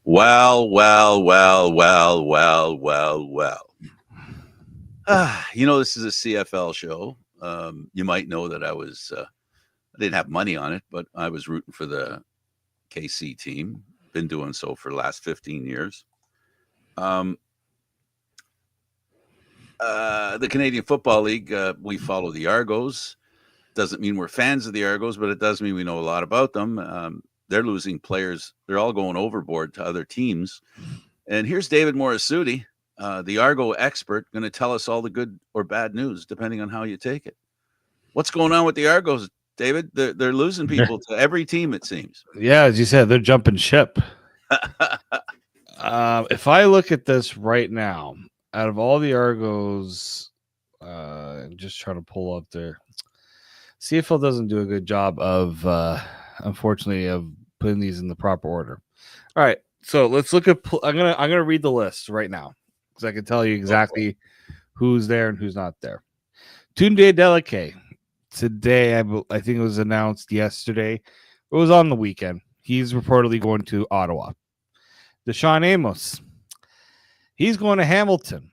Well, well, well, well, well, well, well. This is a CFL show. You might know that I didn't have money on it, but I was rooting for the KC team. Been doing so for the last 15 years. Um, the Canadian Football League, we follow the Argos. Doesn't mean we're fans of the Argos, but it does mean we know a lot about them. They're losing players. They're all going overboard to other teams. And here's David Morisuti, the Argo expert, going to tell us all the good or bad news, depending on how you take it. What's going on with the Argos, David? They're losing people to every team, it seems. Yeah, as you said, they're jumping ship. If I look at this right now, out of all the Argos, just trying to pull up there, CFL doesn't do a good job of, unfortunately, of putting these in the proper order. All right, so let's look at. I'm gonna read the list right now because I can tell you exactly who's there and who's not there. Tunde Deleke. Today, I think it was announced yesterday. It was on the weekend. He's reportedly going to Ottawa. Deshaun Amos. He's going to Hamilton.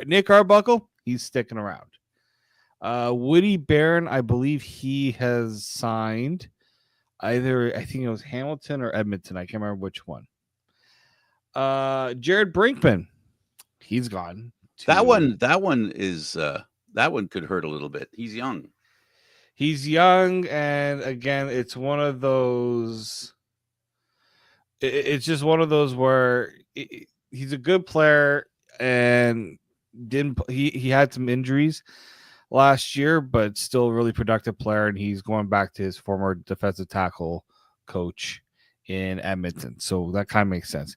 Nick Arbuckle. He's sticking around. Woody Barron, I believe he has signed either, I think it was Hamilton or Edmonton. I can't remember which one. Jared Brinkman. He's gone. That one could hurt a little bit. He's young. He's young, and again, it's one of those. It's just one of those where he's a good player, and he had some injuries last year, but still a really productive player, and he's going back to his former defensive tackle coach in Edmonton, so that kind of makes sense.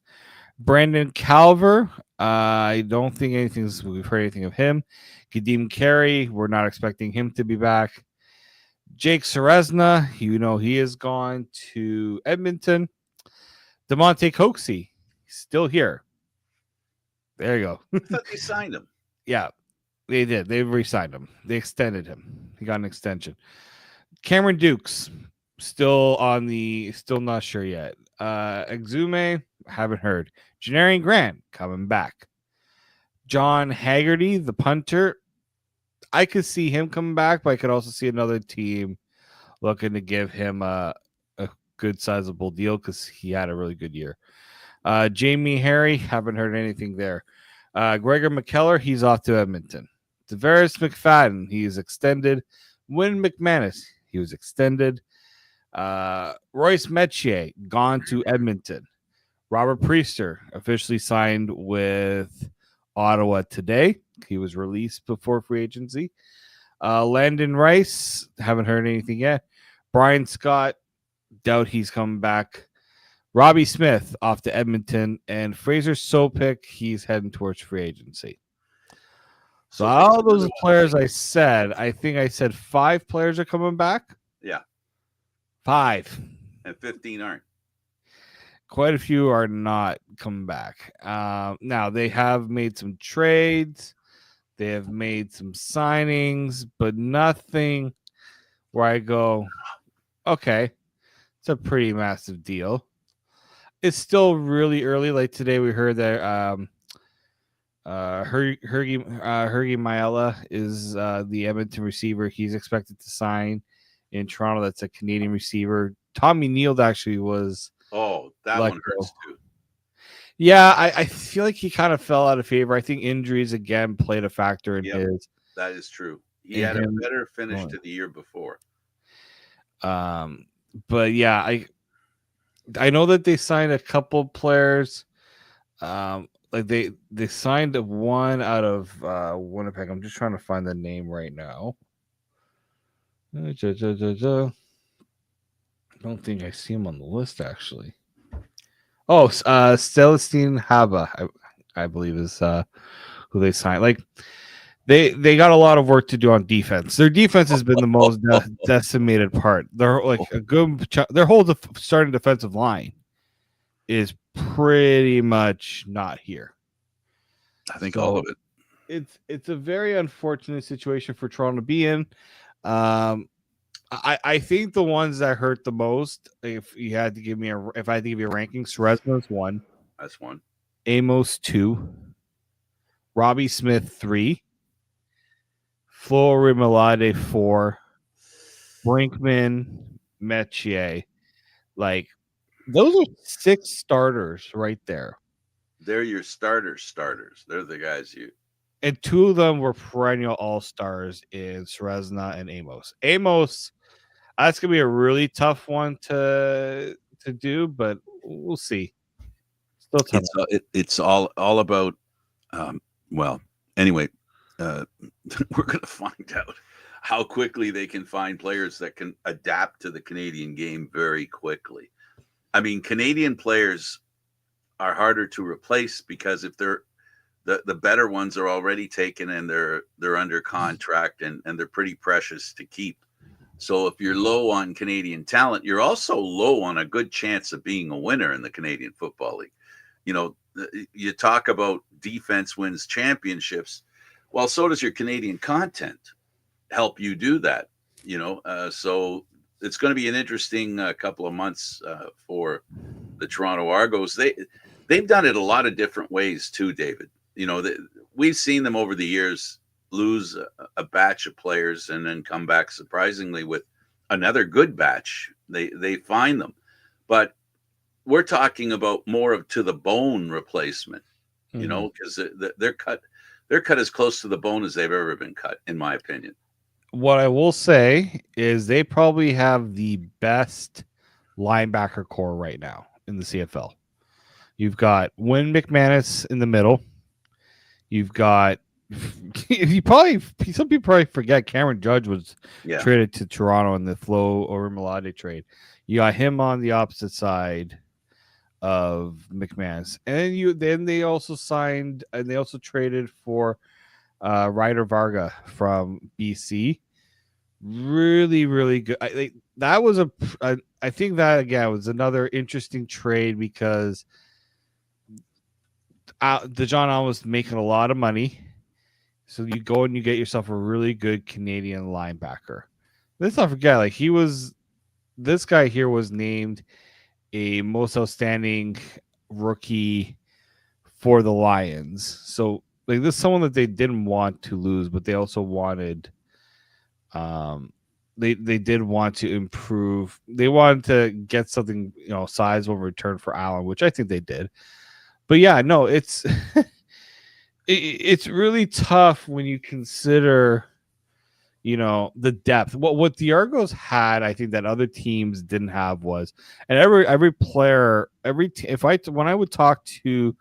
Brandon Calver, I don't think we've heard anything of him. Kadeem Carey, we're not expecting him to be back. Jake Serezna, he is gone to Edmonton. DeMonte Coxey, still here. There you go. I thought they signed him. Yeah, they did. They re-signed him. They extended him. He got an extension. Cameron Dukes, still not sure yet. Exume, haven't heard. Janarian Grant coming back. John Haggerty, the punter, I could see him coming back, but I could also see another team looking to give him a good sizable deal because he had a really good year. Jamie Harry, haven't heard anything there. Gregor McKellar, he's off to Edmonton. Tavares McFadden, he's extended. Wynn McManus, he was extended. Royce Metier, gone to Edmonton. Robert Priester, officially signed with Ottawa today. He was released before free agency. Landon Rice, haven't heard anything yet. Brian Scott, doubt he's coming back. Robbie Smith off to Edmonton, and Fraser Sopik, he's heading towards free agency. So all those players I think I said 5 players are coming back. Yeah. 5. And 15 aren't. Quite a few are not coming back. Now, they have made some trades. They have made some signings, but nothing where I go, okay, it's a pretty massive deal. It's still really early. Like today, we heard that Hergy Maella is the Edmonton receiver. He's expected to sign in Toronto. That's a Canadian receiver. Tommy Neal actually was. Oh, that one hurts too. Yeah, I feel like he kind of fell out of favor. I think injuries again played a factor in his. That is true. He had a better finish to the year before. But yeah, I know that they signed a couple players. Like they signed one out of Winnipeg. I'm just trying to find the name right now. I don't think I see him on the list actually. Oh, Celestine Haba, I believe is who they signed. Like they got a lot of work to do on defense. Their defense has been the most decimated part. They're like their whole starting defensive line is pretty much not here. I think all of it. It's a very unfortunate situation for Toronto to be in. I think the ones that hurt the most, if I had to give you a ranking, Resnos 1, That's one. Amos 2, Robbie Smith 3, Florimilade 4, Brinkman, Metier. Like those are 6 starters right there. They're your starters. They're the guys you. And 2 of them were perennial all stars in Srezna and Amos. Amos, that's gonna be a really tough one to do, but we'll see. Still tough. It's all about. Um, well, anyway, uh, we're going to find out how quickly they can find players that can adapt to the Canadian game very quickly. I mean, Canadian players are harder to replace because if they're the better ones are already taken and they're under contract and they're pretty precious to keep. So if you're low on Canadian talent, you're also low on a good chance of being a winner in the Canadian Football League. You know, you talk about defense wins championships. Well, so does your Canadian content help you do that. So it's going to be an interesting couple of months for the Toronto Argos. They've done it a lot of different ways too, David. We've seen them over the years lose a batch of players and then come back surprisingly with another good batch. They find them, but we're talking about more of to the bone replacement. Because they're cut as close to the bone as they've ever been cut, in my opinion. What I will say is they probably have the best linebacker core right now in the CFL. You've got Wynn McManus in the middle. You've got some people probably forget Cameron Judge was traded to Toronto in the Flo or Milade trade. You got him on the opposite side of McManus, and then they also signed and they also traded for Ryder Varga from BC. Really, really good. That was I think that again was another interesting trade because DeJohn Allen was making a lot of money. So you go and you get yourself a really good Canadian linebacker. Let's not forget, this guy here was named a most outstanding rookie for the Lions. So this is someone that they didn't want to lose, but they also wanted they did want to improve. They wanted to get something, sizable return for Allen, which I think they did. But yeah, no, it's it's really tough when you consider, the depth. What the Argos had, I think that other teams didn't have was, and every player, when I would talk to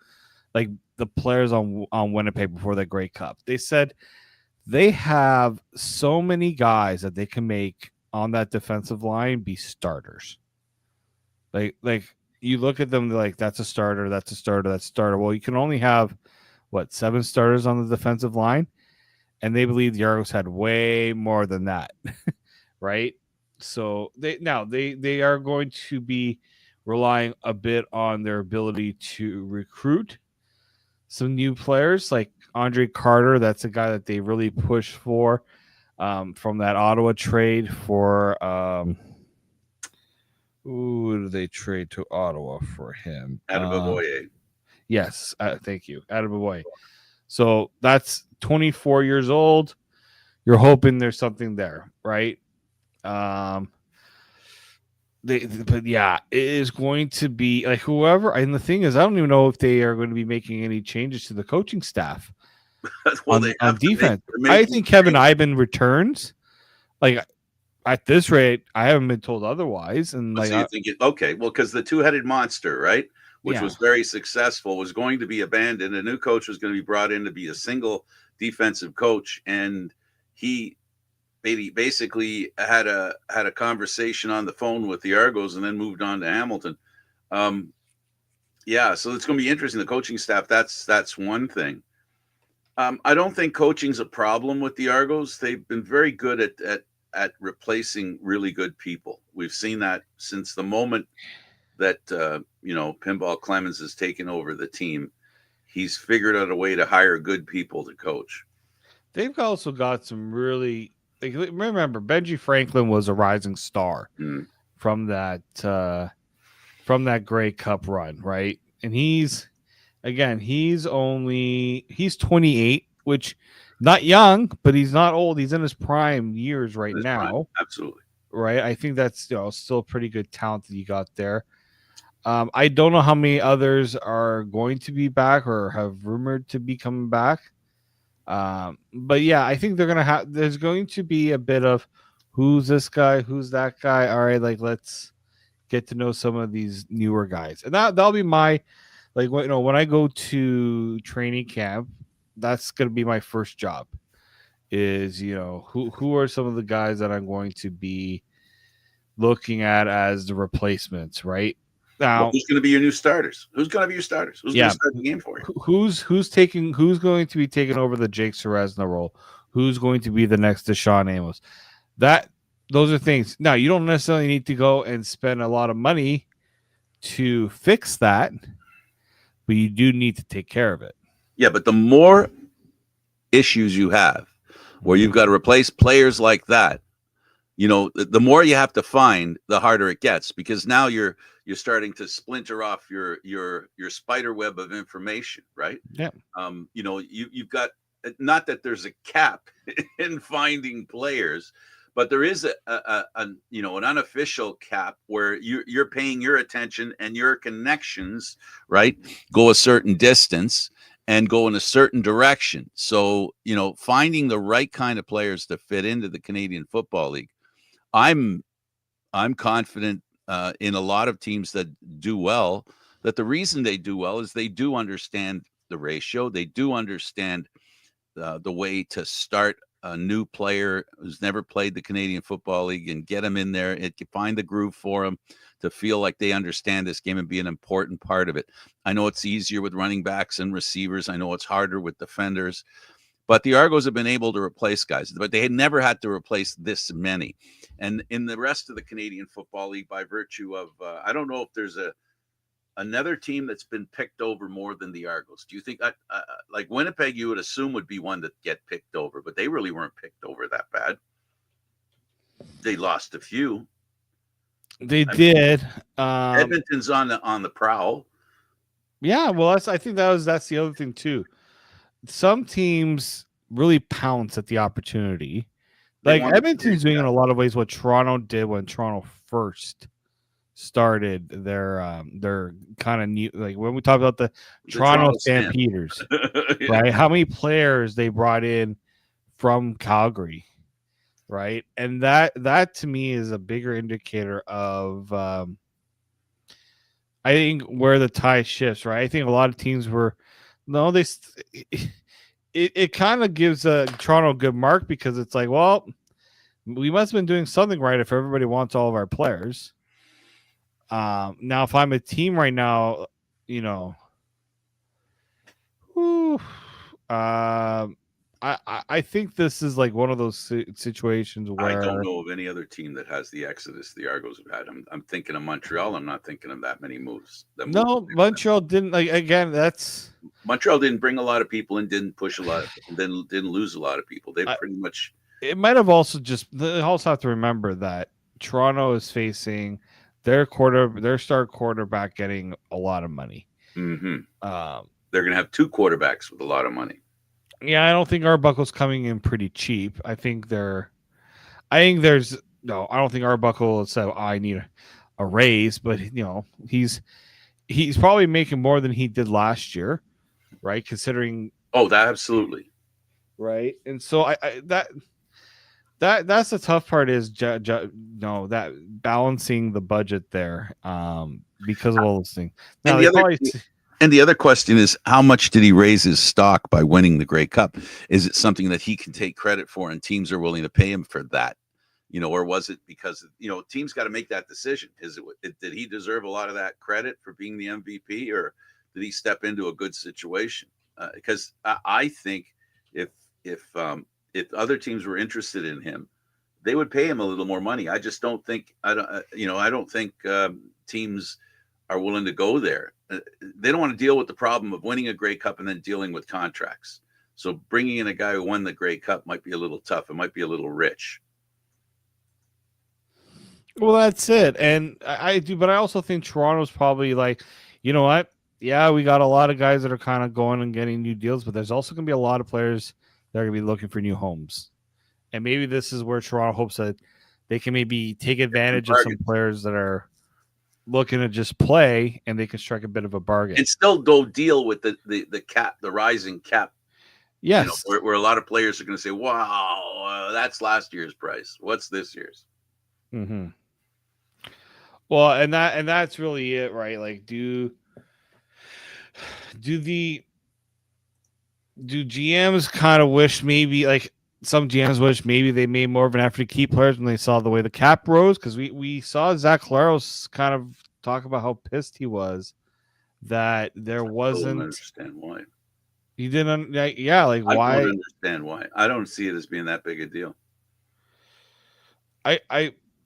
like the players on Winnipeg before the Grey Cup, they said they have so many guys that they can make on that defensive line be starters. Like you look at them, they're like, that's a starter, that's a starter, that's a starter. Well, you can only have 7 starters on the defensive line, and they believe the Argos had way more than that, right? So they are going to be relying a bit on their ability to recruit some new players like Andre Carter. That's a guy that they really pushed for from that Ottawa trade for who did they trade to Ottawa for him? Adebayoye. Yes, thank you, Adebayoye. So that's 24 years old. You're hoping there's something there, right? But yeah, it is going to be like whoever. And the thing is, I don't even know if they are going to be making any changes to the coaching staff Well, on defense. I think Kevin Ivan returns. Like at this rate, I haven't been told otherwise. And so you think okay, well, because the two-headed monster, right, which was very successful, was going to be abandoned. A new coach was going to be brought in to be a single defensive coach, and he basically had a conversation on the phone with the Argos and then moved on to Hamilton. Yeah, so it's going to be interesting. The coaching staff, that's one thing. I don't think coaching's a problem with the Argos. They've been very good at replacing really good people. We've seen that since the moment that Pinball Clemens has taken over the team. He's figured out a way to hire good people to coach. They've also got some really like, remember, Benji Franklin was a rising star Mm. from that Grey Cup run, right? And he's 28, which not young, but he's not old. He's in his prime years right That's prime. now, Absolutely. right? I think that's still pretty good talent that you got there. I don't know how many others are going to be back or have rumored to be coming back. But yeah, I think they're gonna have. There's going to be a bit of who's this guy, who's that guy. All right, like let's get to know some of these newer guys, and that'll be my like when I go to training camp, that's gonna be my first job. Is who are some of the guys that I'm going to be looking at as the replacements, right? Well, Now, who's going to be your new starters? Who's going to be your starters? Who's going to yeah, start the game for you? who's going to be taking over the Jake Seresna role? Who's going to be the next Deshaun Amos? That those are things. Now, you don't necessarily need to go and spend a lot of money to fix that, but you do need to take care of it. Yeah, but the more issues you have where you've got to replace players like that, the more you have to find, the harder it gets, because now you're starting to splinter off your spider web of information, right? Yeah. You've got, not that there's a cap in finding players, but there is an unofficial cap where you're paying your attention and your connections, right, go a certain distance and go in a certain direction. So finding the right kind of players to fit into the Canadian Football League, I'm confident in a lot of teams that do well, that the reason they do well is they do understand the ratio. They do understand the way to start a new player who's never played the Canadian Football League and get them in there. It can find the groove for them to feel like they understand this game and be an important part of it. I know it's easier with running backs and receivers. I know it's harder with defenders. But the Argos have been able to replace guys, but they had never had to replace this many. And in the rest of the Canadian Football League, by virtue of, I don't know if there's another team that's been picked over more than the Argos. Do you think, like Winnipeg, you would assume would be one that get picked over, but they really weren't picked over that bad. They lost a few. They did. Edmonton's on the prowl. Yeah, well, I think that's the other thing too. Some teams really pounce at the opportunity. Like Edmonton's doing in a lot of ways what Toronto did when Toronto first started their kind of new, like when we talk about the Toronto Stampeders, yeah. Right? How many players they brought in from Calgary, right? And that to me is a bigger indicator of I think where the tie shifts, right? I think a lot of teams it kind of gives Toronto a good mark because it's like, well, we must have been doing something right if everybody wants all of our players. Now, if I'm a team right now, I think this is like one of those situations where I don't know of any other team that has the exodus the Argos have had. I'm thinking of Montreal. I'm not thinking of that many moves. No, Montreal didn't. Like again, that's Montreal didn't bring a lot of people and didn't push a lot, and then didn't lose a lot of people. They pretty much. It might have also just. They also have to remember that Toronto is facing their star quarterback getting a lot of money. Mm-hmm. They're going to have two quarterbacks with a lot of money. Yeah, I don't think Arbuckle's coming in pretty cheap. I don't think Arbuckle will say, I need a raise, but he's probably making more than he did last year, right? Considering that absolutely. Right. And so that's the tough part is that balancing the budget there because of all those things. Now, and the other question is, how much did he raise his stock by winning the Grey Cup? Is it something that he can take credit for and teams are willing to pay him for that? Or was it because, teams got to make that decision. Did he deserve a lot of that credit for being the MVP, or did he step into a good situation? Because I think if other teams were interested in him, they would pay him a little more money. I just don't think, I don't think teams are willing to go there. They don't want to deal with the problem of winning a Grey Cup and then dealing with contracts. So bringing in a guy who won the Grey Cup might be a little tough. It might be a little rich. Well, that's it. And I do, but I also think Toronto's probably like, you know what? Yeah, we got a lot of guys that are kind of going and getting new deals, but there's also going to be a lot of players that are going to be looking for new homes. And maybe this is where Toronto hopes that they can maybe take advantage of some players that are looking to just play, and they can strike a bit of a bargain. And still go deal with the cap, the rising cap. Yes. Where a lot of players are going to say, wow, that's last year's price. What's this year's? Mm-hmm. Well, and that's really it, right? Like, do GMs kind of wish maybe, like, some GMs wish maybe they made more of an effort to keep players when they saw the way the cap rose? Because we saw Zach Collaros kind of talk about how pissed he was that there wasn't. I don't understand why. He didn't. Yeah, like, why? I don't understand why. I don't see it as being that big a deal.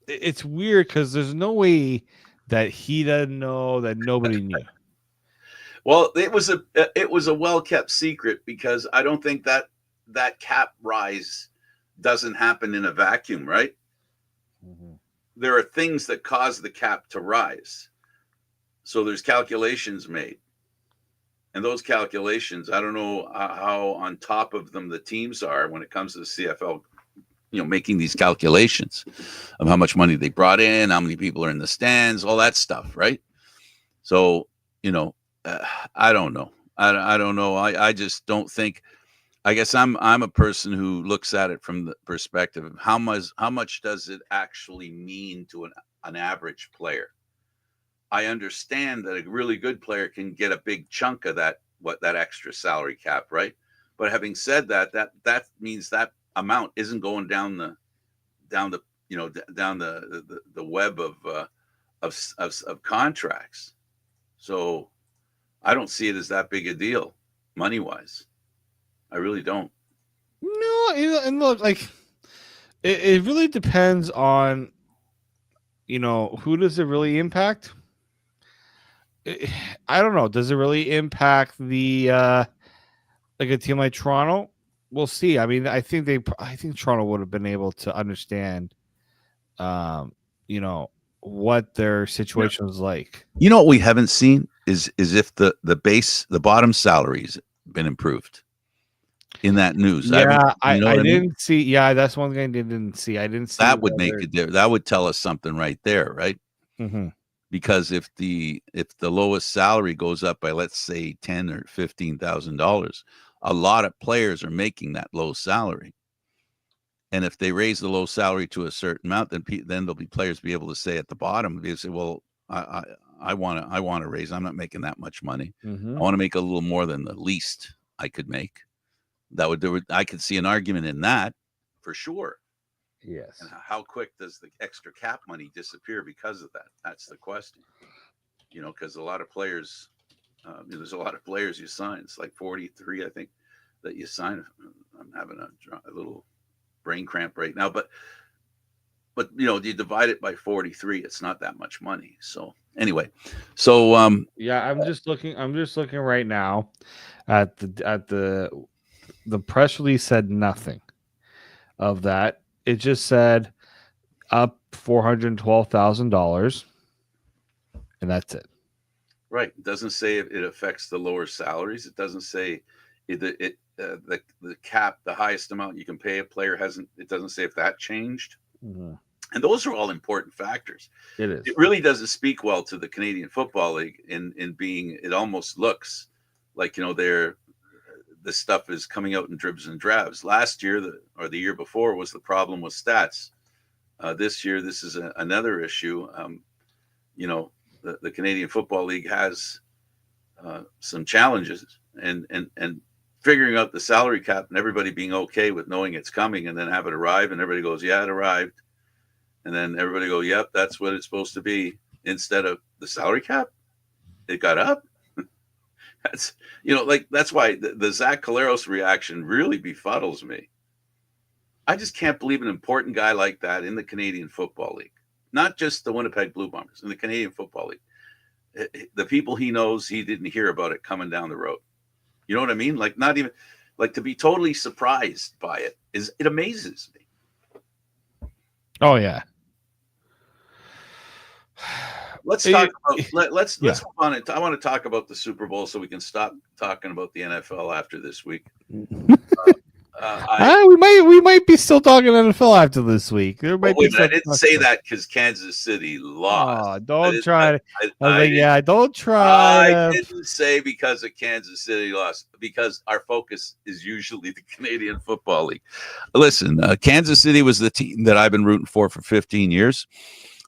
It's weird because there's no way that he doesn't know that nobody knew. Well, it was a well-kept secret because I don't think that cap rise doesn't happen in a vacuum, right? Mm-hmm. There are things that cause the cap to rise. So there's calculations made. And those calculations, I don't know how on top of them the teams are when it comes to the CFL, making these calculations of how much money they brought in, how many people are in the stands, all that stuff, right? So, I don't know. I don't know. I just don't think. I guess I'm a person who looks at it from the perspective of how much does it actually mean to an average player. I understand that a really good player can get a big chunk of that extra salary cap, right? But having said that means that amount isn't going down the web of contracts. So I don't see it as that big a deal, money wise. I really don't. No, and look, like, it really depends on, who does it really impact? I don't know. Does it really impact the like a team like Toronto? We'll see. I mean, I think Toronto would have been able to understand, what their situation was like. What we haven't seen is if the bottom salaries been improved in that news. Yeah, I didn't see. Yeah, that's one thing I didn't see. I didn't see that would make a difference. That would tell us something right there, right? Mm-hmm. Because if the lowest salary goes up by, let's say, $10,000 or $15,000, a lot of players are making that low salary. And if they raise the low salary to a certain amount, then there'll be players be able to say at the bottom, they say, well, I want to raise. I'm not making that much money. Mm-hmm. I want to make a little more than the least I could make. I could see an argument in that for sure. Yes. And how quick does the extra cap money disappear because of that? That's the question. Because a lot of players, there's a lot of players you sign. It's like 43, I think, that you sign. I'm having a little brain cramp right now, but you divide it by 43, it's not that much money. So anyway, yeah, I'm just looking right now at the press release said nothing of that. It just said up $412,000, and that's it. Right. It doesn't say if it affects the lower salaries. It doesn't say the cap, the highest amount you can pay a player hasn't. It doesn't say if that changed. Mm-hmm. And those are all important factors. It is. It really doesn't speak well to the Canadian Football League in being. It almost looks like this stuff is coming out in dribs and drabs. Last year, or the year before, was the problem with stats. This year, this is another issue. The Canadian Football League has some challenges, and figuring out the salary cap and everybody being okay with knowing it's coming, and then have it arrive, and everybody goes, "Yeah, it arrived," and then everybody go, "Yep, that's what it's supposed to be." Instead of the salary cap, it got up. That's that's why the Zach Collaros reaction really befuddles me. I just can't believe an important guy like that in the Canadian Football League, not just the Winnipeg Blue Bombers, in the Canadian Football League. The people he knows, he didn't hear about it coming down the road. You know what I mean? Like, not even Like, to be totally surprised by it amazes me. Oh yeah. Let's talk about let's Yeah. move on. I want to talk about the Super Bowl so we can stop talking about the NFL after this week. We might be still talking NFL after this week. There Well, might be wait a minute. I some. didn't say that because Kansas City Oh, lost. don't try. I was like, Didn't, yeah, don't try I to. didn't say because of Kansas City lost, because our focus is usually the Canadian Football League. Listen, Kansas City was the team that I've been rooting for 15 years.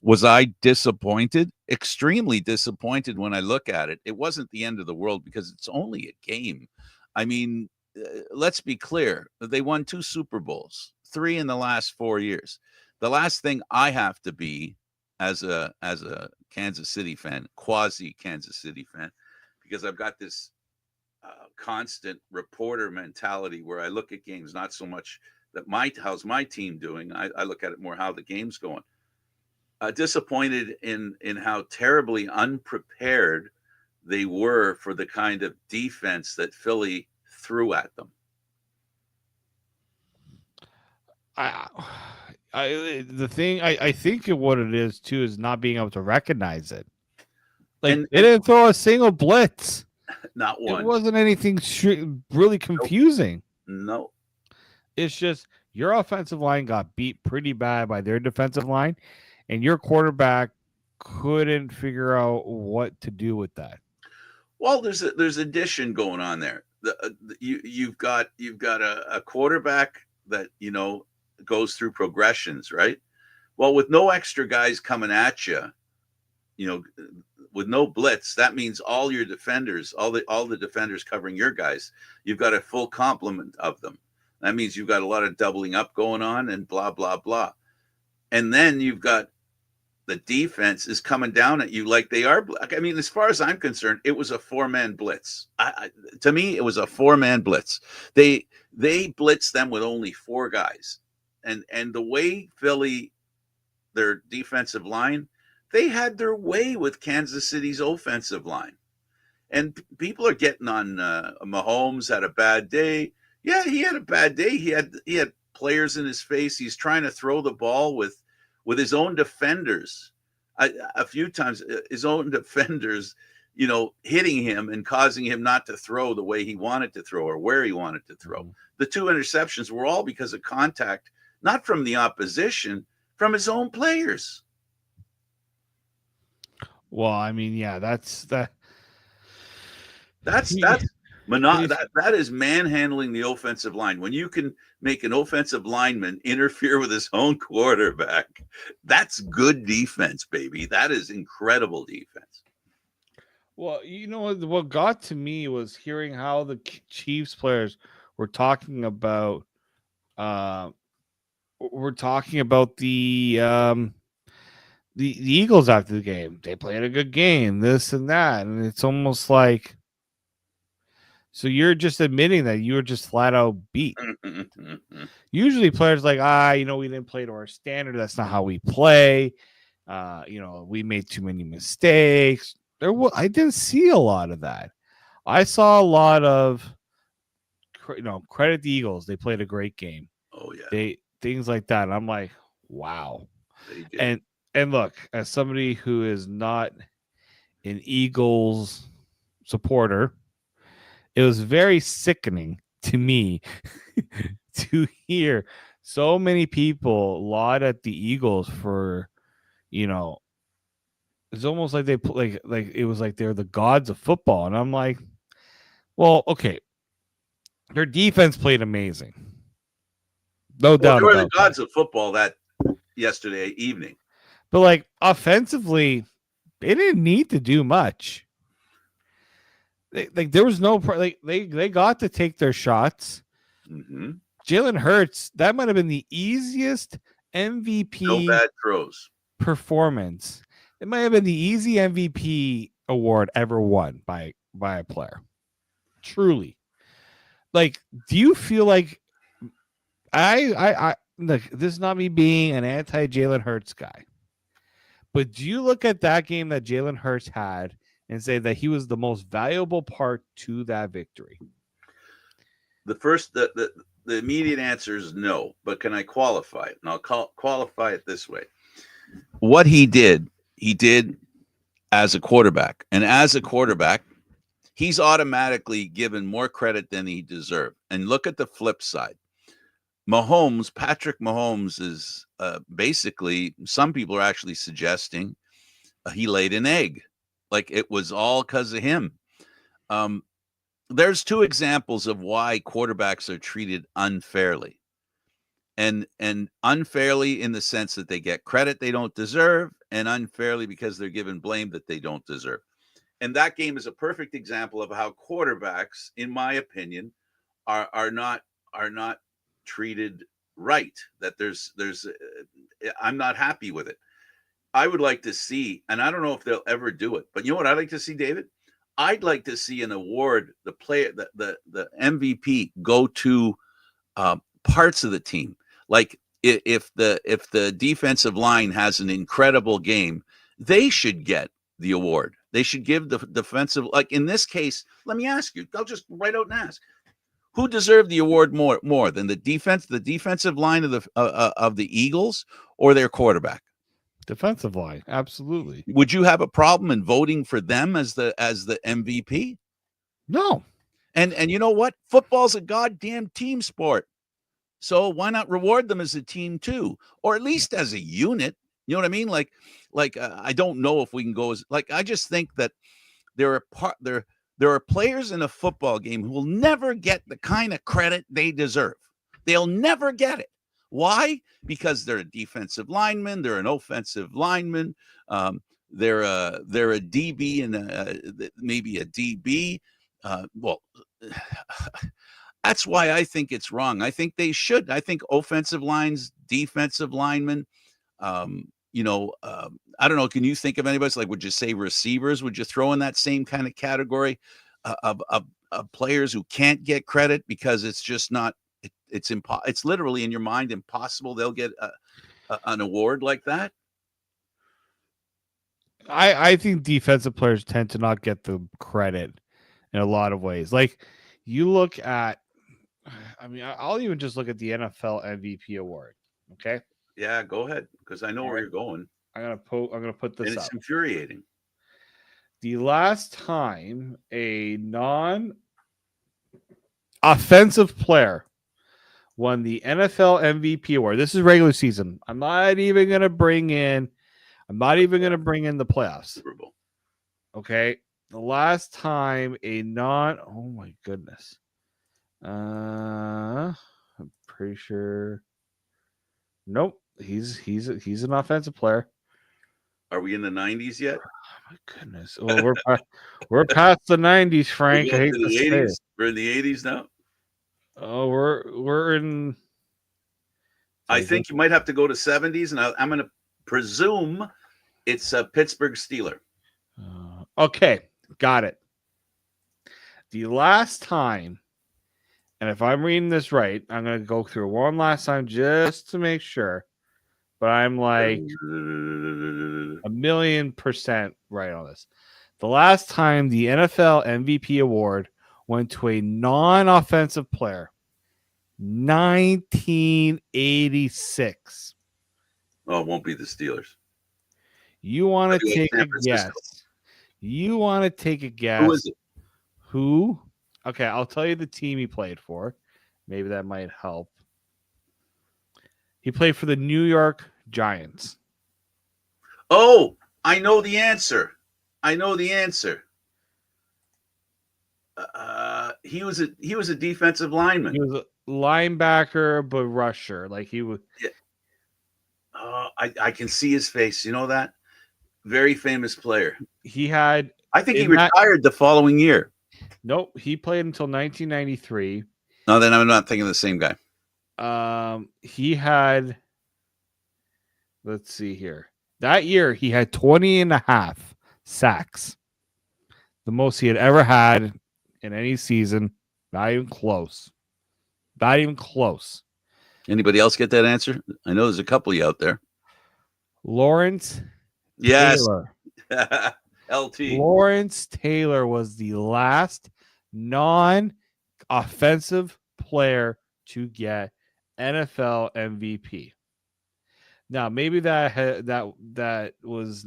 Was I disappointed? Extremely disappointed when I look at it. It wasn't the end of the world because it's only a game. I mean, let's be clear. They won 2 Super Bowls, 3 in the last 4 years. The last thing I have to be as a Kansas City fan, quasi Kansas City fan, because I've got this constant reporter mentality where I look at games not so much that how's my team doing. I look at it more how the game's going. Disappointed in how terribly unprepared they were for the kind of defense that Philly threw at them. I think what it is too is not being able to recognize it. Like And they didn't throw a single blitz. Not one. It wasn't anything really confusing. No. It's just your offensive line got beat pretty bad by their defensive line, and your quarterback couldn't figure out what to do with that. Well, there's addition going on there. You've got a quarterback that goes through progressions, right? Well, with no extra guys coming at you, with no blitz, that means all your defenders, all the defenders covering your guys, you've got a full complement of them. That means you've got a lot of doubling up going on and blah blah blah. And then you've got the defense is coming down at you like they are. I mean, as far as I'm concerned, it was a 4-man blitz. To me, it was a 4-man blitz. They blitzed them with only 4 guys, and the way Philly, their defensive line, they had their way with Kansas City's offensive line. And people are getting on Mahomes had a bad day. Yeah, he had a bad day. He had players in his face. He's trying to throw the ball with his own defenders. A few times, his own defenders, hitting him and causing him not to throw the way he wanted to throw or where he wanted to throw. Mm-hmm. The 2 interceptions were all because of contact, not from the opposition, from his own players. Well, I mean, yeah, that's that is manhandling the offensive line. When you can make an offensive lineman interfere with his own quarterback, that's good defense, baby. That is incredible defense. Well, what got to me was hearing how the Chiefs players were talking about the Eagles after the game. They played a good game, this and that, and it's almost like, so you're just admitting that you were just flat out beat. Usually players like, we didn't play to our standard. That's not how we play. We made too many mistakes. I didn't see a lot of that. I saw a lot of, credit the Eagles. They played a great game. Oh yeah. Things like that. And I'm like, wow. And look, as somebody who is not an Eagles supporter, it was very sickening to me to hear so many people laud at the Eagles for, it's almost like they put like it was like they're the gods of football. And I'm like, well, okay. Their defense played amazing. No doubt. They were the gods of football that yesterday evening. But like offensively, they didn't need to do much. There was no they got to take their shots. Mm-hmm. Jalen Hurts, that might have been the easiest MVP no bad throws performance. It might have been the easy MVP award ever won by a player. Truly. Like, do you feel like I look, this is not me being an anti Jalen Hurts guy, but do you look at that game that Jalen Hurts had and say that he was the most valuable part to that victory? The immediate answer is no, but can I qualify it? And I'll qualify it this way. What he did as a quarterback. And as a quarterback, he's automatically given more credit than he deserved. And look at the flip side. Patrick Mahomes is basically, some people are actually suggesting he laid an egg. Like it was all because of him. There's two examples of why quarterbacks are treated unfairly. And unfairly in the sense that they get credit they don't deserve, and unfairly because they're given blame that they don't deserve. And that game is a perfect example of how quarterbacks, in my opinion, are not treated right. That I'm not happy with it. I would like to see, and I don't know if they'll ever do it, but you know what I'd like to see, David? I'd like to see an award, the MVP, go to parts of the team. Like if the defensive line has an incredible game, they should get the award. They should give the defensive, like in this case, let me ask you, I'll just write out and ask. Who deserved the award more than the defensive line of the Eagles or their quarterback? Defensive line, absolutely. Would you have a problem in voting for them as the MVP? No. And you know what? Football's a goddamn team sport. So why not reward them as a team too, or at least as a unit? You know what I mean? Like I don't know if we can go as like, I just think that there are players in a football game who will never get the kind of credit they deserve. They'll never get it. Why? Because they're a defensive lineman, they're an offensive lineman, they're a DB and maybe a DB. That's why I think it's wrong. I think they should. I think offensive lines, defensive linemen, I don't know. Can you think of anybody? Like, would you say receivers? Would you throw in that same kind of category of players who can't get credit because it's just not? It's literally in your mind impossible they'll get an award like that. I think defensive players tend to not get the credit in a lot of ways. Like you look at, I'll even just look at the NFL MVP award. Okay. Yeah, go ahead, because I know where you're going. I'm gonna put this. And it's up. infuriating. The last time a non-offensive player won the NFL MVP award. This is regular season. I'm not even gonna bring in the playoffs. Super Bowl. Okay. The last time oh my goodness. I'm pretty sure. Nope. He's an offensive player. Are we in the 90s yet? Oh my goodness. Well, we're past the 90s, Frank. I hate to say it. We're in the 80s now. Oh, we're in. I think you might have to go to 70s, and I'm going to presume it's a Pittsburgh Steeler. Okay, got it. The last time, and if I'm reading this right, I'm going to go through one last time just to make sure. But I'm like 1,000,000% right on this. The last time the NFL MVP award went to a non-offensive player, 1986. Oh, it won't be the Steelers. You want to take a guess? You want to take a guess? Who is it? Who? Okay, I'll tell you the team he played for. Maybe that might help. He played for the New York Giants. Oh, I know the answer. He was a defensive lineman. He was a linebacker, but rusher. Like he was. Yeah. I can see his face. You know that? Very famous player. I think he retired the following year. Nope. He played until 1993. No, then I'm not thinking of the same guy. He had. Let's see here. That year, he had 20.5 sacks. The most he had ever had in any season. Not even close. Anybody else get that answer? I know there's a couple of you out there. Lawrence Taylor. LT. Lawrence Taylor was the last non-offensive player to get NFL MVP. Now, maybe that was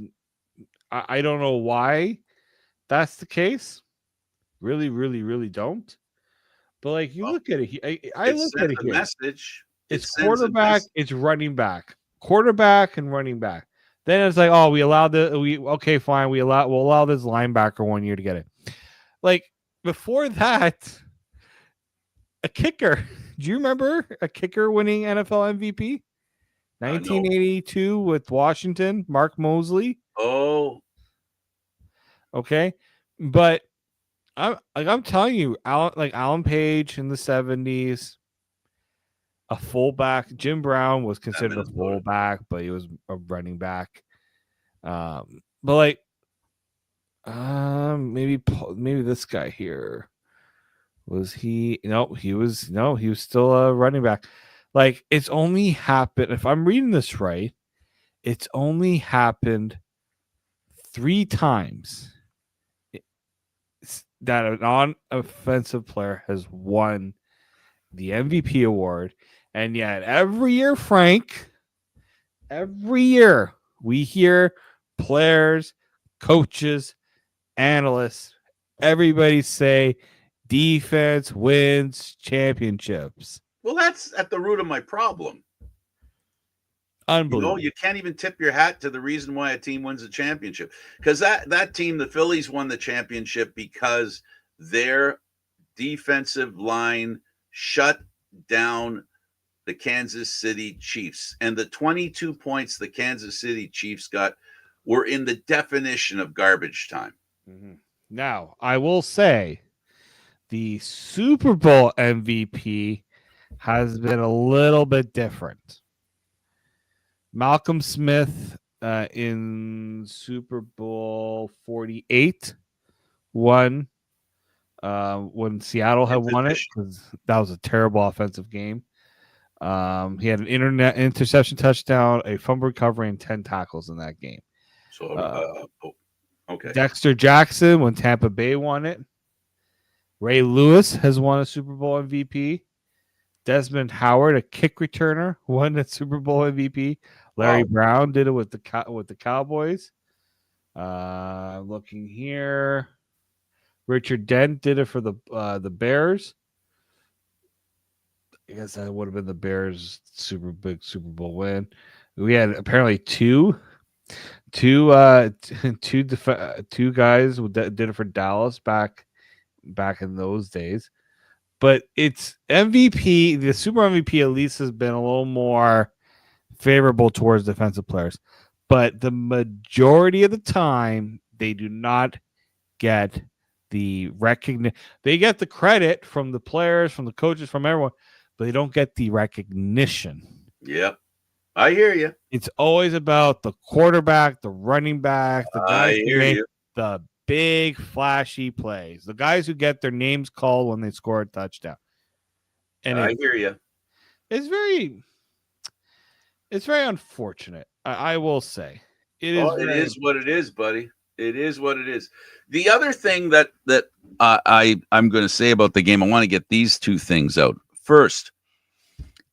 I don't know why that's the case. Really, really, really don't. But like you Well, look at it, I it look at sends it a here. message. It It's sends a quarterback, message. it's running back, quarterback and running back. Then it's like, oh, we allowed we okay, fine, we'll allow this linebacker 1 year to get it. Like before that, a kicker. Do you remember a kicker winning NFL MVP? No. 1982 with Washington, Mark Mosley. Oh, Okay, but I'm telling you, Alan Page in the 70s, a fullback. Jim Brown was at considered a Minnesota. fullback, but he was a running back. But like, maybe this guy here was he? No, he was still a running back. Like it's only happened. If I'm reading this right, it's only happened 3 times that a non-offensive player has won the MVP award, and yet every year, Frank, every year we hear players, coaches, analysts, everybody say defense wins championships. Well, that's at the root of my problem. Unbelievable. You can't even tip your hat to the reason why a team wins a championship. Because that team, the Phillies, won the championship because their defensive line shut down the Kansas City Chiefs. And the 22 points the Kansas City Chiefs got were in the definition of garbage time. Mm-hmm. Now, I will say the Super Bowl MVP has been a little bit different. Malcolm Smith in Super Bowl 48 won when Seattle had won it because that was a terrible offensive game. He had an interception touchdown, a fumble recovery, and 10 tackles in that game. So, okay. Dexter Jackson when Tampa Bay won it. Ray Lewis has won a Super Bowl MVP. Desmond Howard, a kick returner, won the Super Bowl MVP. Larry Brown did it with the Cowboys. Looking here, Richard Dent did it for the Bears. I guess that would have been the Bears' big Super Bowl win. We had apparently two guys who did it for Dallas back in those days. But it's MVP, the Super MVP at least has been a little more favorable towards defensive players. But the majority of the time, they do not get the recognition. They get the credit from the players, from the coaches, from everyone, but they don't get the recognition. Yep. I hear you. It's always about the quarterback, the running back, the guys who make the big flashy plays, the guys who get their names called when they score a touchdown. And I hear you. It's very unfortunate. I will say it is what it is, buddy. It is what it is. The other thing that I'm going to say about the game, I want to get these two things out. First,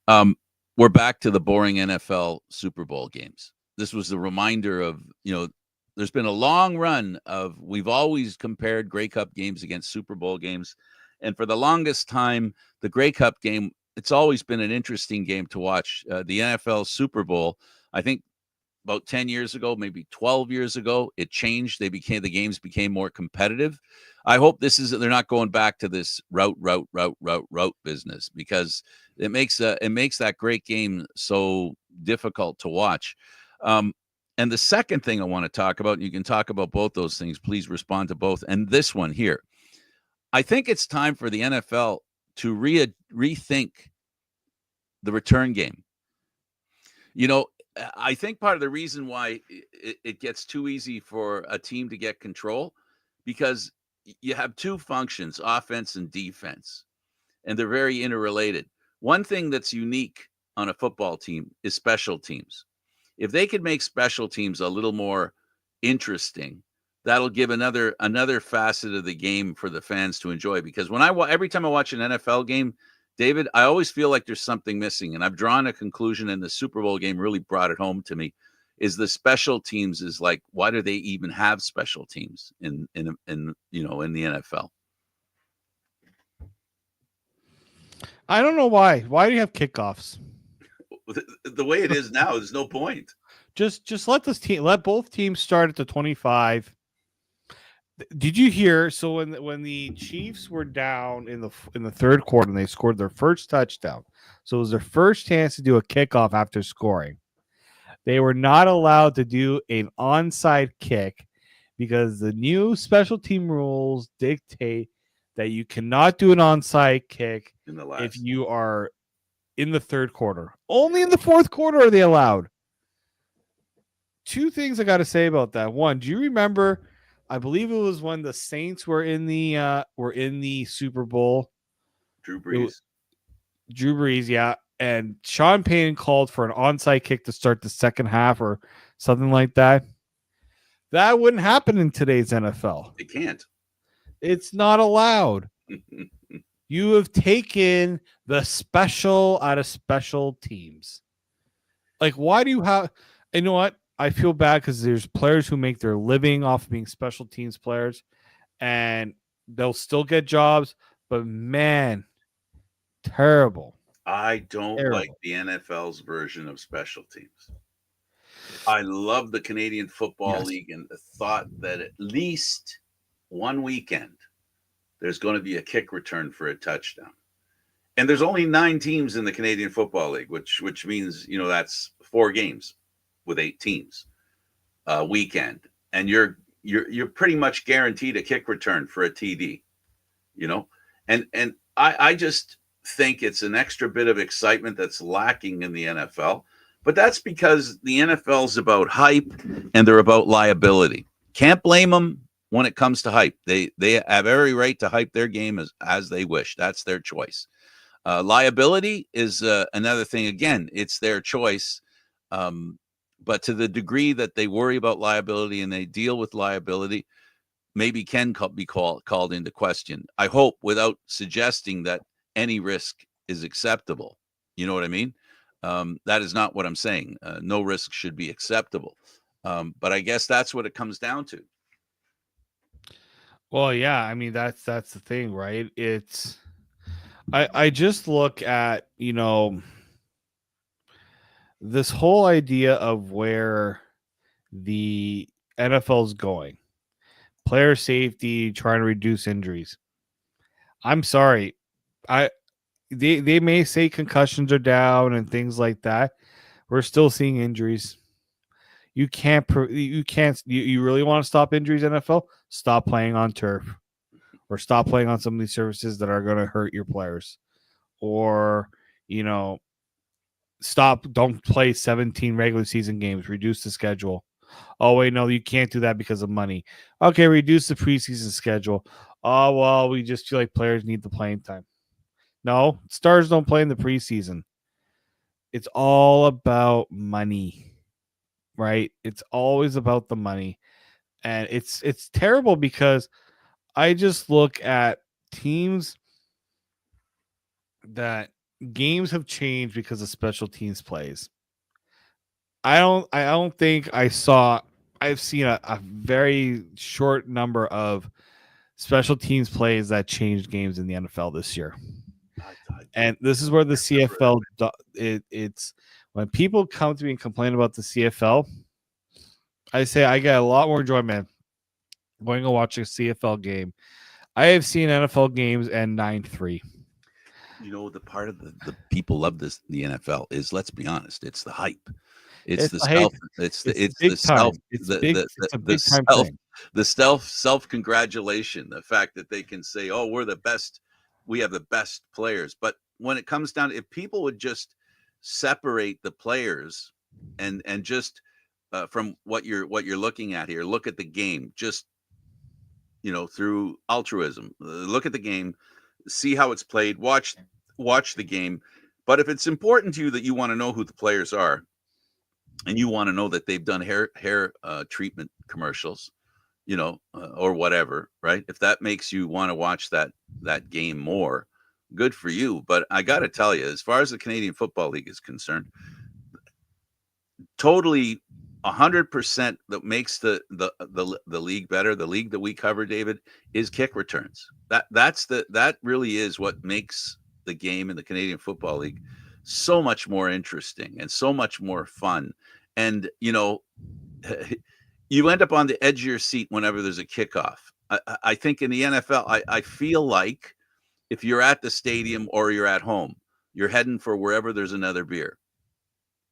we're back to the boring NFL Super Bowl games. This was a reminder of, there's been a long run of, we've always compared Grey Cup games against Super Bowl games. And for the longest time, the Grey Cup game, it's always been an interesting game to watch. The NFL Super Bowl, I think about 10 years ago, maybe 12 years ago, it changed. The games became more competitive. I hope they're not going back to this route business, because it makes that great game so difficult to watch. And the second thing I want to talk about, and you can talk about both those things, please respond to both. And this one here, I think it's time for the NFL to rethink the return game. I think part of the reason why it gets too easy for a team to get control, because you have two functions, offense and defense, and they're very interrelated. One thing that's unique on a football team is special teams. If they could make special teams a little more interesting, that'll give another facet of the game for the fans to enjoy. Because every time I watch an NFL game, David, I always feel like there's something missing, and I've drawn a conclusion, and the Super Bowl game really brought it home to me. Is the special teams is like, why do they even have special teams in in the NFL? I don't know why. Why do you have kickoffs? The way it is now, there's no point. Just let both teams start at the 25. Did you hear? So when the Chiefs were down in the third quarter and they scored their first touchdown, so it was their first chance to do a kickoff after scoring. They were not allowed to do an onside kick because the new special team rules dictate that you cannot do an onside kick In the if last, you are in the third quarter. Only in the fourth quarter are they allowed. Two things I got to say about that. One, do you remember? I believe it was when the Saints were in the Super Bowl. Drew Brees. Drew Brees, yeah, and Sean Payton called for an onside kick to start the second half or something like that. That wouldn't happen in today's NFL. It can't. It's not allowed. You have taken the special out of special teams. Like, why do you have? You know what? I feel bad because there's players who make their living off of being special teams players, and they'll still get jobs. But man, terrible. I don't Terrible. like the NFL's version of special teams. I love the Canadian Football Yes. League and the thought that at least one weekend there's going to be a kick return for a touchdown. And there's only 9 teams in the Canadian Football League, which means that's 4 games with 8 teams weekend, and you're pretty much guaranteed a kick return for a TD, and I just think it's an extra bit of excitement that's lacking in the NFL. But that's because the NFL is about hype and they're about liability. Can't blame them when it comes to hype. They have every right to hype their game as they wish. That's their choice. Liability is another thing. Again, it's their choice. But to the degree that they worry about liability and they deal with liability, maybe can be called into question. I hope without suggesting that any risk is acceptable. You know what I mean? That is not what I'm saying. No risk should be acceptable. But I guess that's what it comes down to. Well, yeah, I mean that's the thing, right? It's I just look at, this whole idea of where the NFL's going. Player safety, trying to reduce injuries. I'm sorry. They may say concussions are down and things like that. We're still seeing injuries. You really want to stop injuries, NFL? Stop playing on turf, or stop playing on some of these surfaces that are going to hurt your players, or don't play 17 regular season games, reduce the schedule. Oh wait, no, you can't do that because of money. Okay, reduce the preseason schedule. Oh well, we just feel like players need the playing time. No, stars don't play in the preseason. It's all about money, right? It's always about the money. And it's terrible because I just look at teams that games have changed because of special teams plays. I don't think I've seen a very short number of special teams plays that changed games in the NFL this year. And this is where the CFL it's when people come to me and complain about the CFL, I say I get a lot more enjoyment going to watch a CFL game. I have seen NFL games and 9-3. The part of the people love the NFL is, let's be honest, it's the hype. It's the hype. self. It's the big time. self. It's the big. the It's a the big time self. thing. The self congratulation. The fact that they can say, "Oh, we're the best. We have the best players." But when it comes down, if people would just separate the players and just from what you're looking at here, look at the game. Just through altruism, look at the game, see how it's played, watch the game. But if it's important to you that you want to know who the players are, and you want to know that they've done hair treatment commercials, or whatever, right? If that makes you want to watch that game more, good for you. But I got to tell you, as far as the Canadian Football League is concerned, totally 100% that makes the league better, the league that we cover, David, is kick returns. That really is what makes the game in the Canadian Football League so much more interesting and so much more fun. And you end up on the edge of your seat whenever there's a kickoff. I think in the NFL, I feel like if you're at the stadium or you're at home, you're heading for wherever there's another beer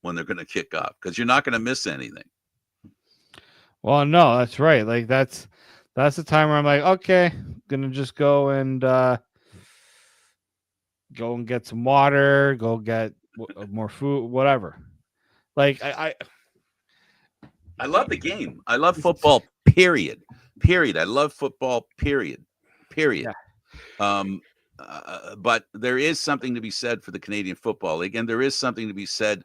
when they're going to kick off, because you're not going to miss anything. Well, no, that's right. Like that's the time where I'm like, okay, gonna just go and get some water, go get more food, whatever. Like I love the game. I love football. Period. I love football. Period. Yeah. But there is something to be said for the Canadian Football League, and there is something to be said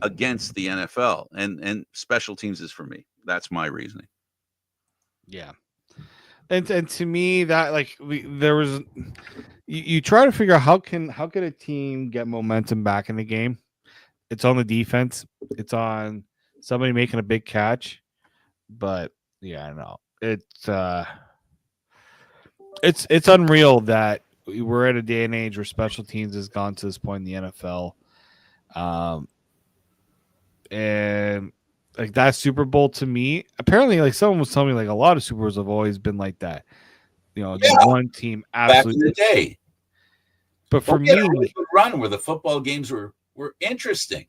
against the NFL, and special teams is for me. That's my reasoning. Yeah. And to me, that like there was you try to figure out how can a team get momentum back in the game. It's on the defense. It's on somebody making a big catch. But yeah, I know it's unreal that we're at a day and age where special teams has gone to this point in the NFL. And like that Super Bowl to me, apparently, like someone was telling me, like a lot of Super Bowls have always been like that. The one team absolutely back in the day. But for me, a really good run where the football games were interesting.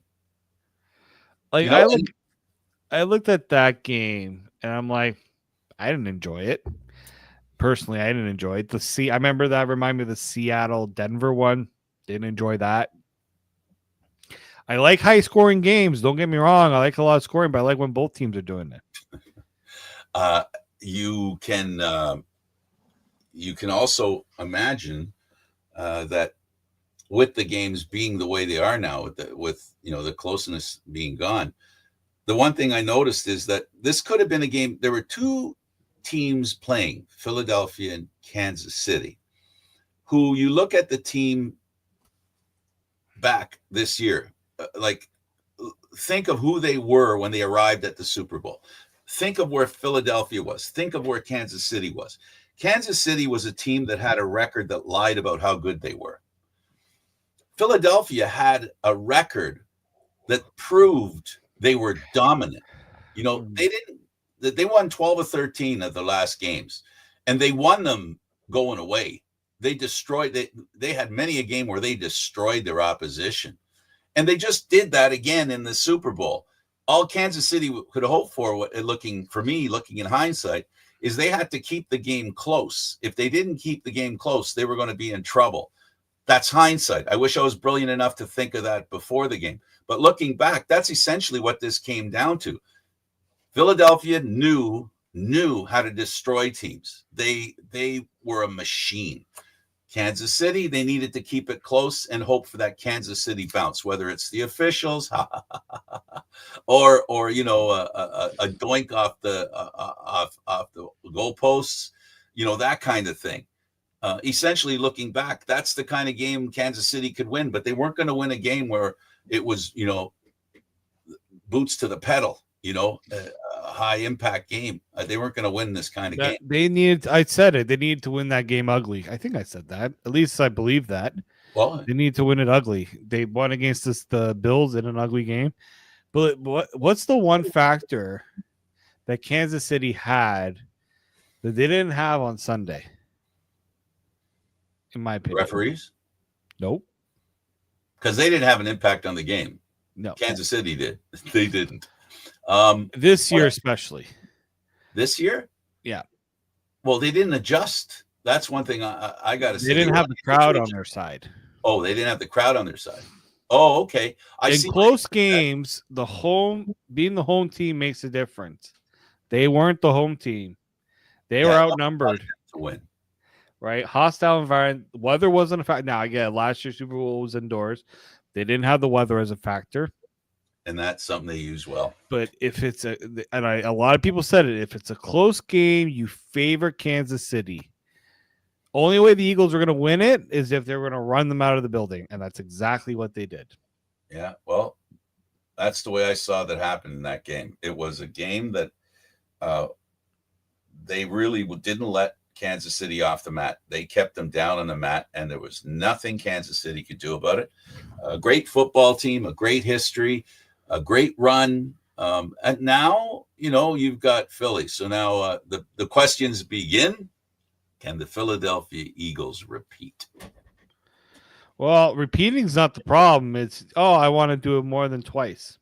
Like I looked at that game and I'm like, I didn't enjoy it. Personally, I didn't enjoy it. I remember that reminded me of the Seattle Denver one. Didn't enjoy that. I like high scoring games. Don't get me wrong. I like a lot of scoring, but I like when both teams are doing it. You can also imagine that with the games being the way they are now, with the closeness being gone, the one thing I noticed is that this could have been a game. There were two teams playing, Philadelphia and Kansas City, who you look at the team back this year, like think of who they were when they arrived at the Super Bowl. Think of where Philadelphia was. Think of where Kansas City was. Kansas City was a team that had a record that lied about how good they were. Philadelphia had a record that proved they were dominant. They won 12 or 13 of the last games, and they won them going away. They had many a game where they destroyed their opposition. And they just did that again in the Super Bowl. All Kansas City could hope for, looking in hindsight, is they had to keep the game close. If they didn't keep the game close, they were going to be in trouble. That's hindsight. I wish I was brilliant enough to think of that before the game. But looking back, that's essentially what this came down to. Philadelphia knew how to destroy teams. They were a machine. Kansas City, they needed to keep it close and hope for that Kansas City bounce, whether it's the officials or a doink off the goalposts, that kind of thing. Essentially, looking back, that's the kind of game Kansas City could win, but they weren't going to win a game where it was, boots to the pedal, a high impact game. They weren't going to win this kind of game. I said it. They needed to win that game ugly. I think I said that. At least I believe that. Well, they need to win it ugly. They won against the Bills in an ugly game. But what's the one factor that Kansas City had that they didn't have on Sunday? In my opinion, referees? Nope. Because they didn't have an impact on the game. No, Kansas City did. They didn't. This year, especially. This year? Yeah. Well, they didn't adjust. That's one thing I got to say. They didn't have the crowd on their side. Oh, they didn't have the crowd on their side. Oh, okay. In close games, being the home team makes a difference. They weren't the home team. They were outnumbered to win. Right? Hostile environment. Weather wasn't a factor. Now, again, last year's Super Bowl was indoors. They didn't have the weather as a factor. And that's something they use well. But if it's a lot of people said it, if it's a close game, you favor Kansas City Only way the Eagles are going to win it is if they're going to run them out of the building, and that's exactly what they did. Yeah, well, that's the way I saw that happen in that game. It was a game that uh, they really didn't let Kansas City off the mat. They kept them down on the mat, and there was nothing Kansas City could do about it. A great football team, a great history, a great run. And now, you've got Philly. So now the questions begin. Can the Philadelphia Eagles repeat? Well, repeating is not the problem. It's, I want to do it more than twice.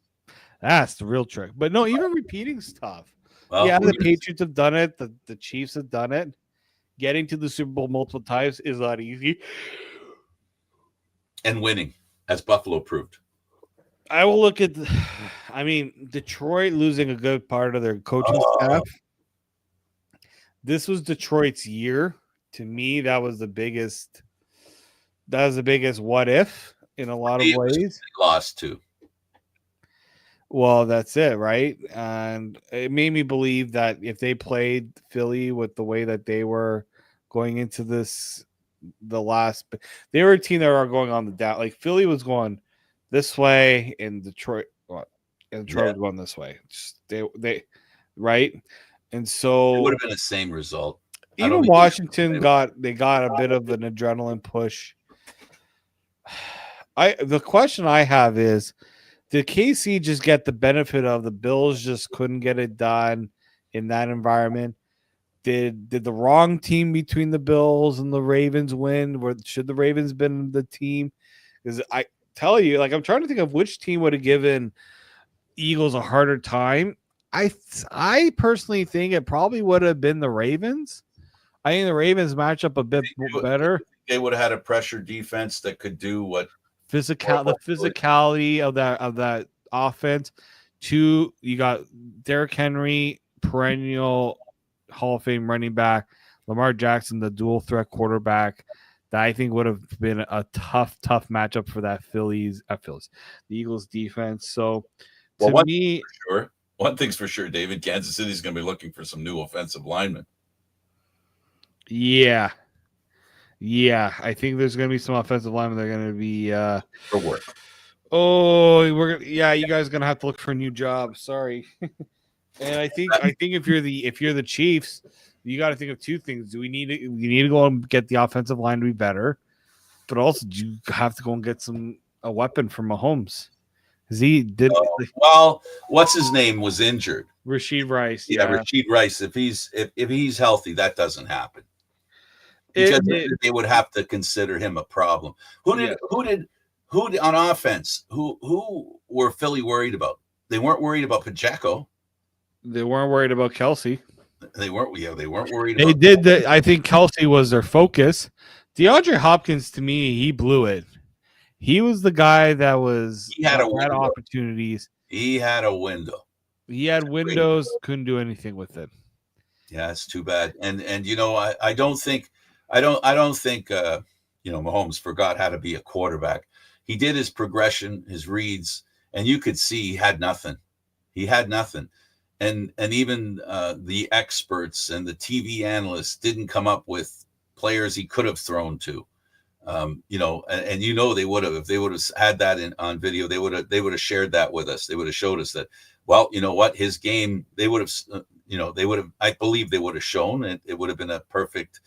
That's the real trick. But no, even repeating's tough. Well, yeah, the Patriots have done it. The Chiefs have done it. Getting to the Super Bowl multiple times is not easy. And winning, as Buffalo proved. I will look at, Detroit losing a good part of their coaching staff. This was Detroit's year. To me, that was the biggest what if in a lot of ways. Lost too. Well, that's it, right? And it made me believe that if they played Philly with the way that they were going into this, they were a team that were going on the down. Like Philly was going this way, and Detroit was going this way. They right, and so it would have been the same result. Even Washington got a bit of an adrenaline push. The question I have is, did KC just get the benefit of the Bills just couldn't get it done in that environment? Did the wrong team between the Bills and the Ravens win? Should the Ravens been the team? Because I tell you, I'm trying to think of which team would have given Eagles a harder time. I personally think it probably would have been the Ravens. I think the Ravens match up a bit better. They would have had a pressure defense that could do what the physicality of that offense. Two, you got Derrick Henry, perennial Hall of Fame running back, Lamar Jackson, the dual threat quarterback. That I think would have been a tough matchup for that the Eagles defense. So one thing's for sure, David, Kansas City's going to be looking for some new offensive linemen. Yeah, I think there's going to be some offensive linemen that are going to be for work. Oh, you guys are going to have to look for a new job. Sorry. And I think if you're the Chiefs, you got to think of two things. You need to go and get the offensive line to be better, but also you have to go and get a weapon for Mahomes. Well, what's his name was injured. Rashid Rice. Yeah, Rashid Rice. If he's healthy, that doesn't happen. Because they would have to consider him a problem. Who on offense? Who were Philly worried about? They weren't worried about Pacheco. They weren't worried about Kelsey. They weren't worried. They did. I think Kelsey was their focus. DeAndre Hopkins, to me, he blew it. He was the guy that had opportunities. He had a window. He had windows. Couldn't do anything with it. Yeah, it's too bad. And I don't think Mahomes forgot how to be a quarterback. He did his progression, his reads, and you could see he had nothing. And even the experts and the TV analysts didn't come up with players he could have thrown to. They would have, if they would have had that on video, they would have shared that with us. They would have showed us that, well, you know what, his game, they would have, I believe they would have shown it. It would have been a perfect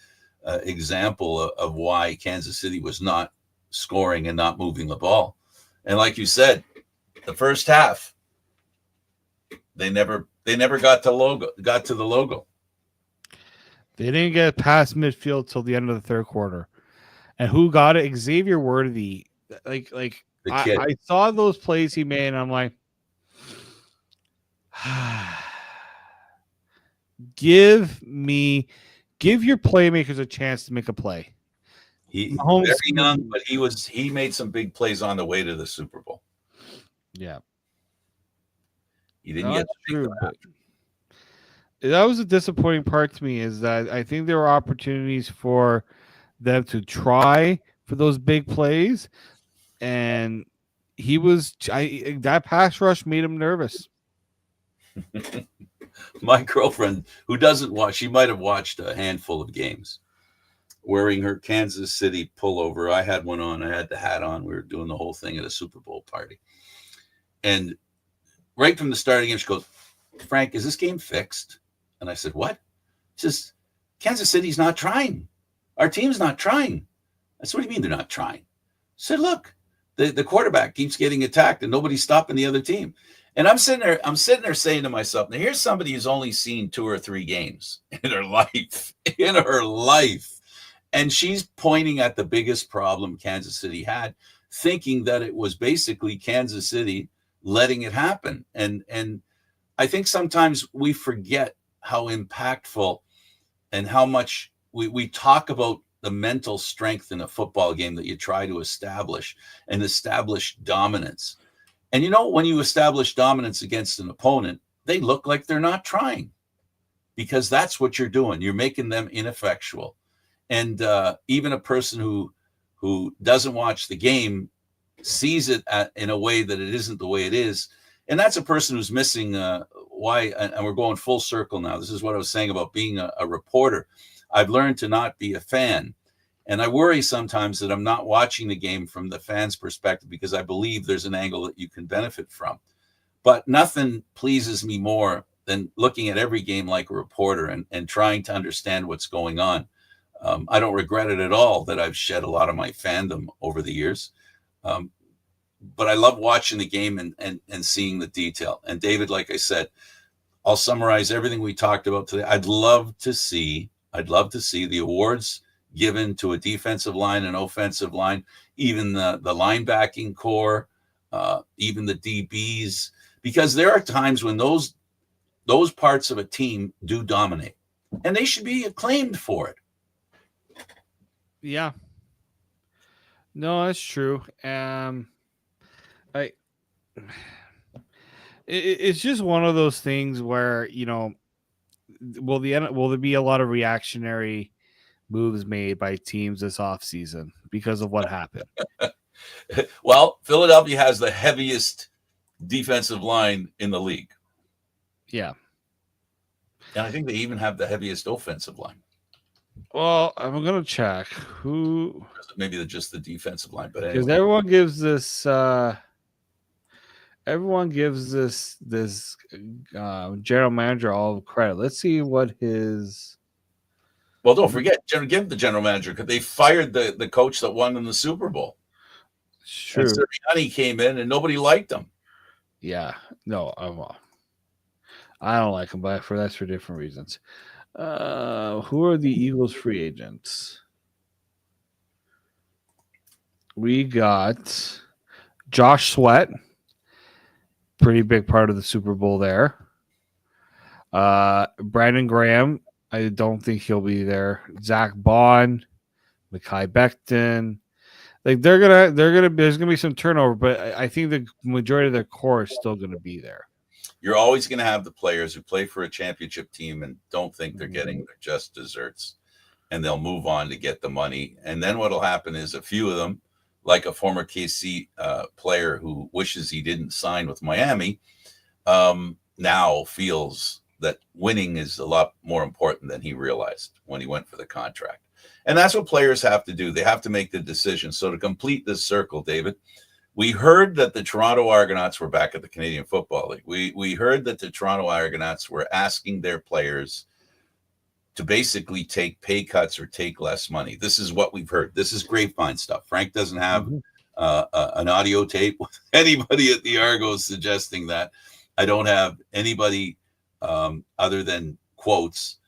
example of why Kansas City was not scoring and not moving the ball. And like you said, the first half, they never got to the logo. They didn't get past midfield till the end of the third quarter. And who got it? Xavier Worthy. I saw those plays he made, and I'm like, give your playmakers a chance to make a play. He's very young, but he made some big plays on the way to the Super Bowl. Yeah. He didn't get true. That was a disappointing part to me, is that I think there were opportunities for them to try for those big plays, and that pass rush made him nervous. My girlfriend, who doesn't watch, she might have watched a handful of games. wearing her Kansas City pullover. I had one on. I had the hat on. We were doing the whole thing at a Super Bowl party. And right from the start of the game, she goes, Frank, is this game fixed? And I said, what? She says, Kansas City's not trying. Our team's not trying. I said, what do you mean they're not trying? I said, look, the quarterback keeps getting attacked and nobody's stopping the other team. And I'm sitting there saying to myself, now here's somebody who's only seen 2 or 3 games in her life. And she's pointing at the biggest problem Kansas City had, thinking that it was basically Kansas City letting it happen. And I think sometimes we forget how impactful and how much we talk about the mental strength in a football game that you try to establish and establish dominance. And when you establish dominance against an opponent, they look like they're not trying, because that's what you're doing. You're making them ineffectual. And even a person who doesn't watch the game sees it in a way that it isn't the way it is. And that's a person who's missing why. And we're going full circle now. This is what I was saying about being a reporter. I've learned to not be a fan. And I worry sometimes that I'm not watching the game from the fans' perspective, because I believe there's an angle that you can benefit from. But nothing pleases me more than looking at every game like a reporter and trying to understand what's going on. I don't regret it at all that I've shed a lot of my fandom over the years. But I love watching the game and seeing the detail. And David, like I said, I'll summarize everything we talked about today. I'd love to see the awards given to a defensive line and offensive line, even the linebacking core, even the DBs, because there are times when those parts of a team do dominate, and they should be acclaimed for it. Yeah. No, that's true. It's just one of those things where, will there be a lot of reactionary moves made by teams this offseason because of what happened? Well, Philadelphia has the heaviest defensive line in the league. Yeah. And I think they even have the heaviest offensive line. Well, I'm going to check who. Maybe just the defensive line, but because anyway. everyone gives this general manager all the credit. Let's see what his. Well, don't forget, give the general manager, because they fired the coach that won in the Super Bowl. True. And Sirianni came in and nobody liked him. Yeah, no, I don't like him, but that's for different reasons. Who are the Eagles free agents? We got Josh Sweat, pretty big part of the Super Bowl there. Brandon Graham, I don't think he'll be there. Zach Bond, Mekhi Becton. Like there's gonna be some turnover, but I think the majority of their core is still gonna be there. You're always going to have the players who play for a championship team and don't think they're getting their just desserts, and they'll move on to get the money. And then what'll happen is a few of them, like a former KC player who wishes he didn't sign with Miami, now feels that winning is a lot more important than he realized when he went for the contract. And that's what players have to do. They have to make the decision. So to complete this circle, David, we heard that the Toronto Argonauts were back at the Canadian Football League. We heard that the Toronto Argonauts were asking their players to basically take pay cuts or take less money. This is what we've heard. This is grapevine stuff. Frank doesn't have an audio tape with anybody at the Argos suggesting that. I don't have anybody other than quotes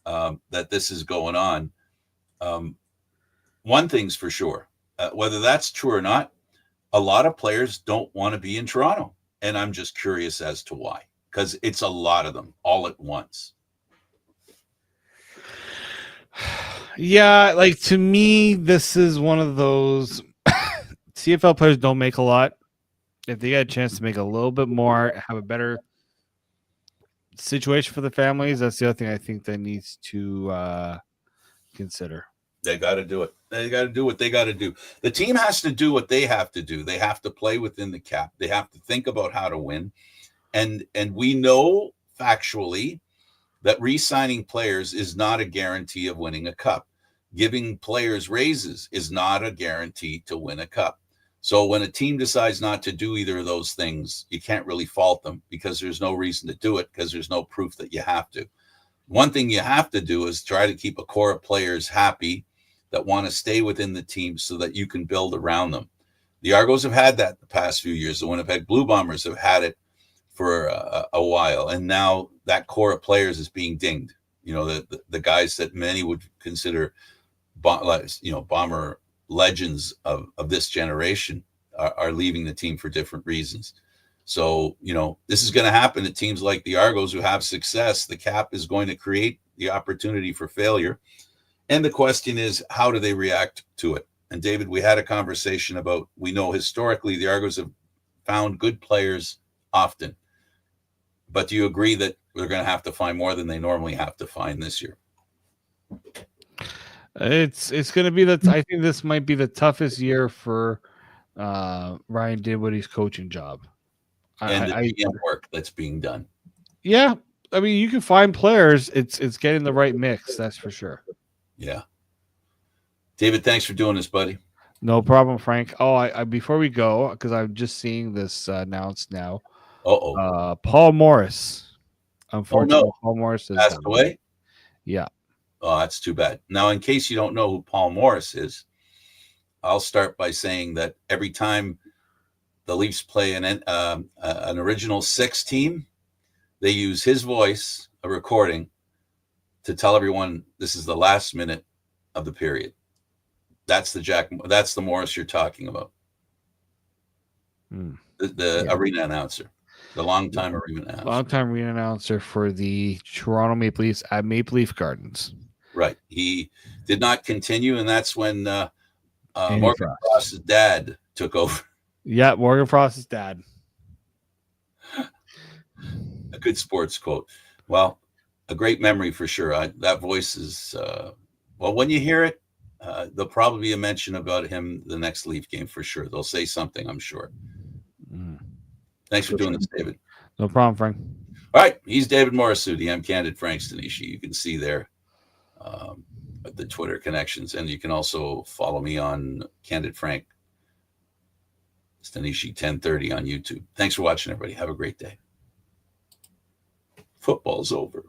that this is going on. One thing's for sure, whether that's true or not, a lot of players don't want to be in Toronto. And I'm just curious as to why, because it's a lot of them all at once. Yeah, like to me, this is one of those CFL players don't make a lot. If they get a chance to make a little bit more, have a better situation for the families, that's the other thing I think that needs to consider. They got to do it. They got to do what they got to do. The team has to do what they have to do. They have to play within the cap. They have to think about how to win. And we know factually that re-signing players is not a guarantee of winning a cup. giving players raises is not a guarantee to win a cup. So when a team decides not to do either of those things, you can't really fault them because there's no reason to do it because there's no proof that you have to. One thing you have to do is try to keep a core of players happy that want to stay within the team so that you can build around them. The Argos have had that the past few years. The Winnipeg Blue Bombers have had it for a while. And now that core of players is being dinged. You know, the guys that many would consider, Bomber legends of this generation are leaving the team for different reasons. So, this is going to happen to teams like the Argos who have success. The cap is going to create the opportunity for failure. And the question is, how do they react to it? And David, we had a conversation about, we know historically the Argos have found good players often. But do you agree that they're going to have to find more than they normally have to find this year? It's going to be I think this might be the toughest year for Ryan Dinwiddie's coaching job. And the GM work that's being done. Yeah. I mean, you can find players. It's getting the right mix. That's for sure. Yeah. David, thanks for doing this, buddy. No problem, Frank. Oh, I before we go, because I'm just seeing this announced now. Paul Morris. Unfortunately, Paul Morris has passed away. Yeah. Oh, that's too bad. Now, in case you don't know who Paul Morris is, I'll start by saying that every time the Leafs play an original six team, they use his voice, a recording, to tell everyone this is the last minute of the period. That's the Morris you're talking about. The arena announcer, the longtime arena announcer. For the Toronto Maple Leafs at Maple Leaf Gardens. Right. He did not continue, and that's when Morgan Frost's dad took over. Yeah, Morgan Frost's dad. A good sports quote. Well, a great memory for sure. That voice is, when you hear it, there'll probably be a mention about him the next Leaf game for sure. They'll say something, I'm sure. Thanks for doing this, David. No problem, Frank. All right. He's David Morisuti. I'm Candid Frank Stanishi. You can see there the Twitter connections, and you can also follow me on Candid Frank Stanishi 1030 on YouTube. Thanks for watching, everybody. Have a great day. Football's over.